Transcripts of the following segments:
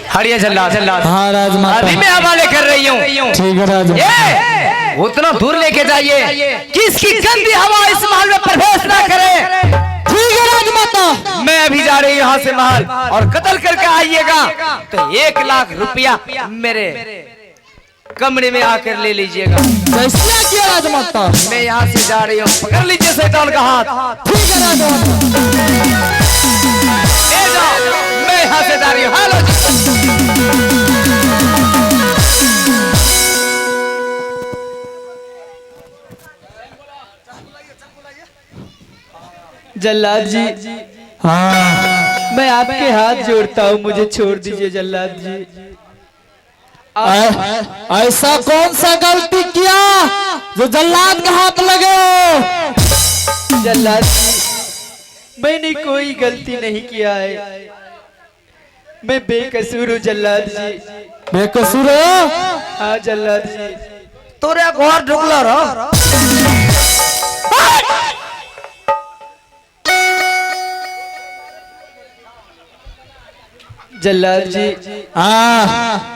हरिया जल्लाद। हाँ राजमाता, अभी मैं हवाले कर रही हूँ। ठीक है राजमाता। उतना दूर लेके जाइए कि इसकी गंदी हवा इस महल में प्रवेश ना करे। ठीक है राजमाता। मैं अभी जा रही हूँ यहाँ से महल, और कत्ल करके आइएगा तो 1 लाख रुपया मेरे कमरे में आकर ले लीजिएगा। कैसे किया राजमाता? मैं यहाँ से जा रही हूँ, पकड़ लीजिए शैतान का हाथ। ठीक है राजमाता। ले जाओ, मैं यहाँ से जा रही हूँ। हेलो जल्लाद जी, हाँ मैं आपके हाथ जोड़ता हूँ, मुझे छोड़ दीजिए जल्लाद जी। ऐसा कौन सा गलती किया जो जल्लाद का हाथ लगे? जल्लाद जी, मैंने कोई गलती नहीं किया है, मैं बेकसूर हूँ जल्लाद जी। बेकसूर हो? हाँ जल्लाद जी। तोरे घर ढुकला रहो। जल्लाद जी, हाँ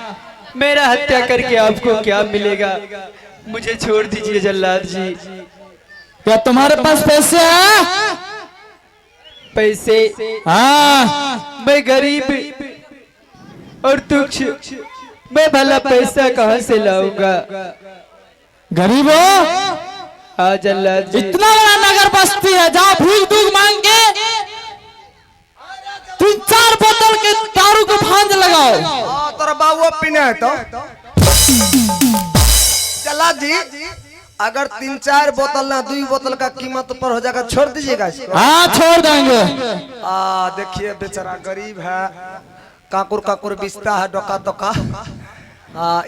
मेरा हत्या करके आपको क्या मिलेगा? मुझे छोड़ दीजिए जल्लाद जी। क्या तुम्हारे पास पैसे हैं? पैसे? हाँ। मैं गरीब और तुच्छ, मैं भला पैसा कहाँ से लाऊंगा? गरीब हो? हाँ जल्लाद जी। इतना बड़ा नगर बस्ती है, जहाँ भीख दूध मांग के 3-4 बोतल के दारू को भांज लगाओ। तोरा बाबू पीने है तो जल्लाद जी, अगर 3-4 बोतल ना 2 बोतल का कीमत पर हो जाएगा, छोड़ दीजिएगा इसको। हाँ छोड़ देंगे। देखिए बेचारा गरीब है, काकुर बिस्ता है, डोका।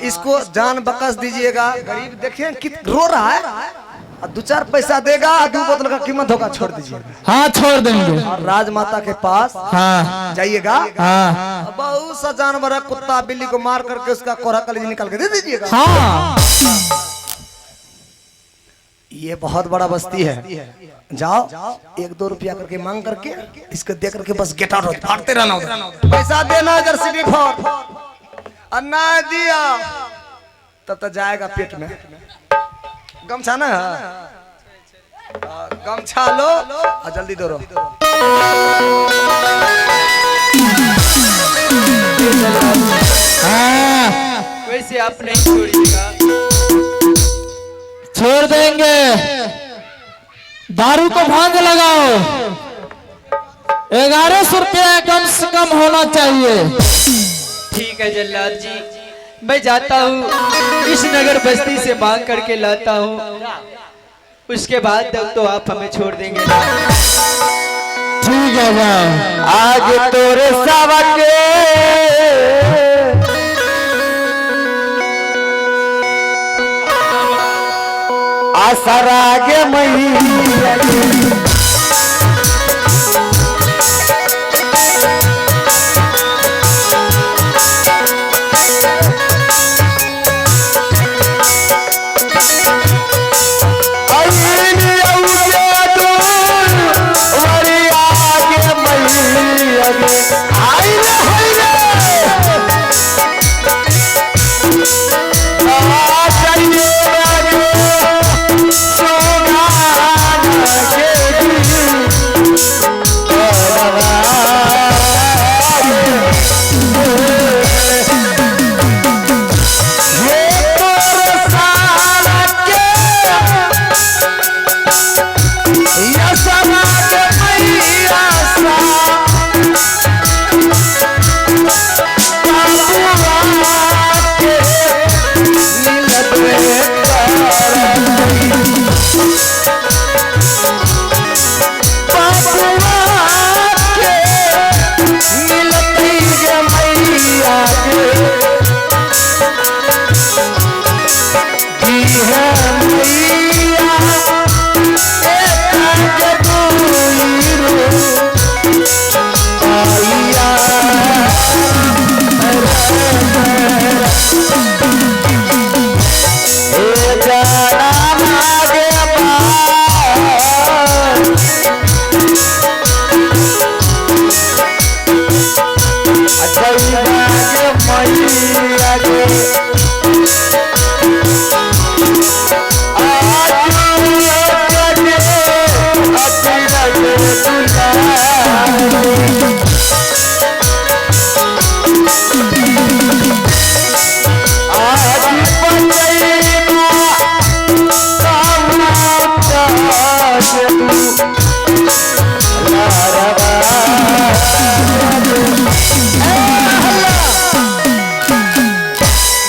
इसको जान बकस दीजिएगा। गरीब देखिए कित रो रहा है, 2-4 पैसा देगा, 2 बोतल का कीमत होगा, छोड़ दीजिएगा। हाँ छोड़ देंगे। और राजमाता के पास हाँ जाइएगा। हाँ बहुत सा जानवर है, कुत्ता बिल्ली को मार करके उसका कोरा कलेजी निकाल के दे दीजिएगा। हाँ। ये बहुत बड़ा बस्ती है, जाओ 1-2 रुपया करके मांग करके इसको दे करके बस गेट आउट भागते रहना उधर। पैसा देना इधर सिटी फॉर, और ना दिया तब तो जाएगा पेट में। गमछा ना गमछा लो और जल्दी दौड़ो। हाँ वैसे आप नहीं छोड़िएगा? छोड़ देंगे। दारू को भांज लगाओ, 1100 रुपया कम से कम होना चाहिए। ठीक है जल्लाद जी, मैं जाता हूँ, इस नगर बस्ती से मांग करके लाता हूँ, उसके बाद तब तो आप हमें छोड़ देंगे। ठीक है जाओ। आज तोरे सावक आसरागे मैया के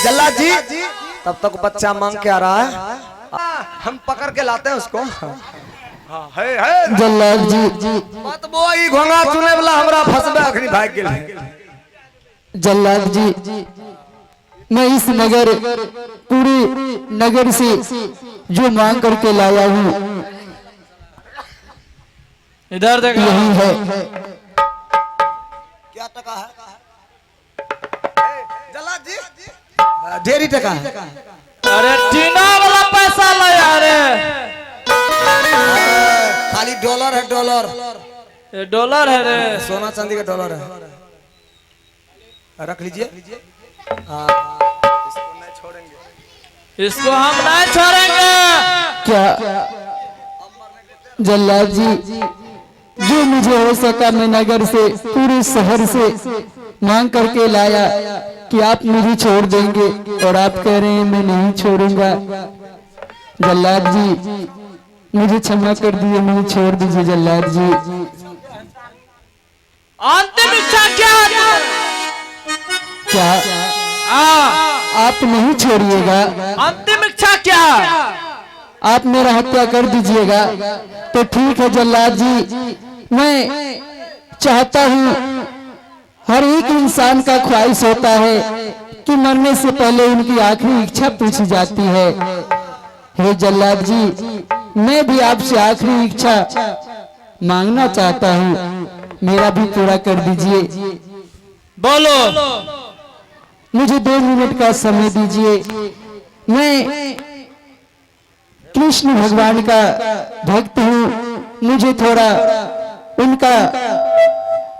जल्लाद जी तब तक बच्चा मांग के आ रहा है, हम पकड़ के लाते हैं उसको। है जल्लाद जी मत बोई घोंगा चुने वाला हमरा फसबे अखनी भाग गेल। जल्लाद जी मैं इस नगर पूरे नगर से जो मांग करके लाया हूँ इधर देखो। यही है। क्या टका है जल्लाद जी? ढेरी टका है। अरे टीना वाला पैसा ला यार, खाली डॉलर है, डॉलर ये डॉलर है रे। सोना चांदी का डॉलर है, रख लीजिए। हाँ, इसको नहीं छोड़ेंगे, इसको हम नहीं छोड़ेंगे। क्या जल्लाद जी जो मुझे हो सका मैं नगर से पूरे शहर से मांग करके लाया कि आप मुझे छोड़ देंगे, और आप कह रहे हैं मैं नहीं छोड़ूंगा। जल्लाद जी मुझे क्षमा कर दीजिए, मुझे छोड़ दीजिए जल्लाद जी। अंतिम इच्छा क्या? क्या आप नहीं छोड़िएगा? अंतिम इच्छा क्या? आप मेरा हत्या कर दीजिएगा तो ठीक है जल्लाद जी। मैं चाहता हूँ, हर एक इंसान का ख्वाहिश होता है कि मरने से पहले उनकी आखिरी इच्छा पूछी जाती है। हे जल्लाद जी मैं भी आपसे आखिरी इच्छा मांगना चाहता हूँ, मेरा भी पूरा कर दीजिए। बोलो। मुझे 2 मिनट का समय दीजिए। मैं कृष्ण भगवान का भक्त हूँ, मुझे थोड़ा उनका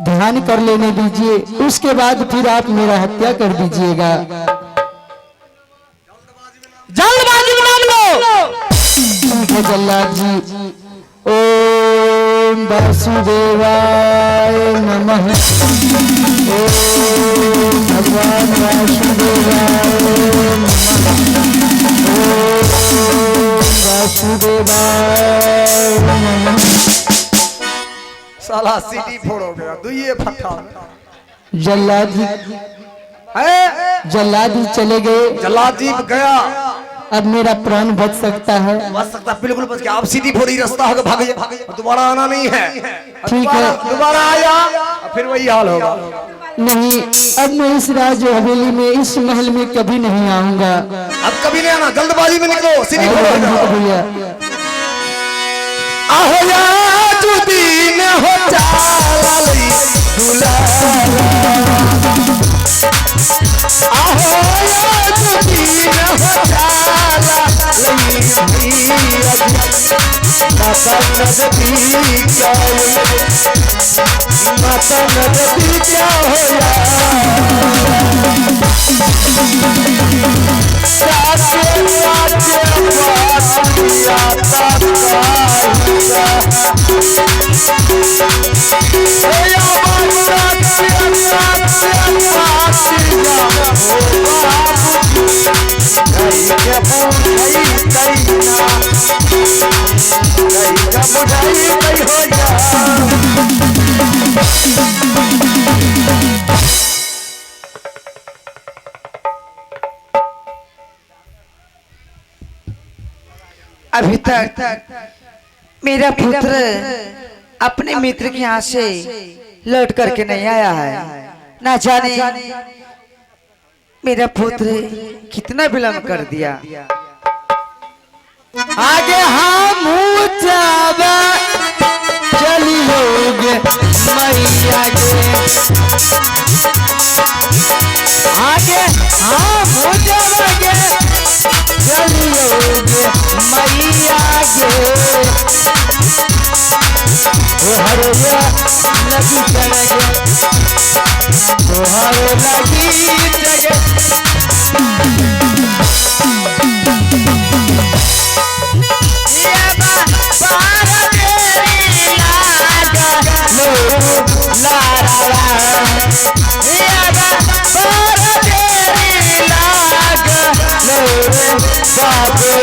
ध्यान कर लेने दीजिए, उसके बाद फिर आप मेरा हत्या कर दीजिएगा। जल्दबाजी में नाम लो। ठीक है जल्लाद जी। ओम वासुदेवाय नमः। ओम भगवान वासुदेवाय नमः। ओम वासुदेवाय नमः। साला सीटी फोड़ हो गया, दुइये फट्टा जल्लाद जी है। जल्लाद जी चले गए, जल्लाद जी गया, अब मेरा प्राण बच सकता है? बच सकता, बिल्कुल बच गया। आप सीधी फोड़ी रास्ता होगा, भागे, दोबारा आना नहीं है। ठीक है। दोबारा आया फिर वही हाल होगा। नहीं, अब मैं इस राज हवेली में, इस महल में कभी नहीं आऊंगा। अब कभी नहीं आना, जल्दबाजी में निकलो, सीधी फोड़ो भैया। आहो या जुदीन हो चाली दुलारा, आहो या जुदीन हो चाली माता नजदी क्या माता नजदी क्या होया अभी तक मेरा पुत्र अपने मित्र के यहाँ से लौट करके नहीं आया है। ना जाने मेरा पुत्र कितना विलंब कर दिया। आगे हम जावा चलियोगे मैया गे, आगे हम जावागे चलियोगे मैया गे। तोहरे लगी जगे, तोहरे लगी जगे। बाबरे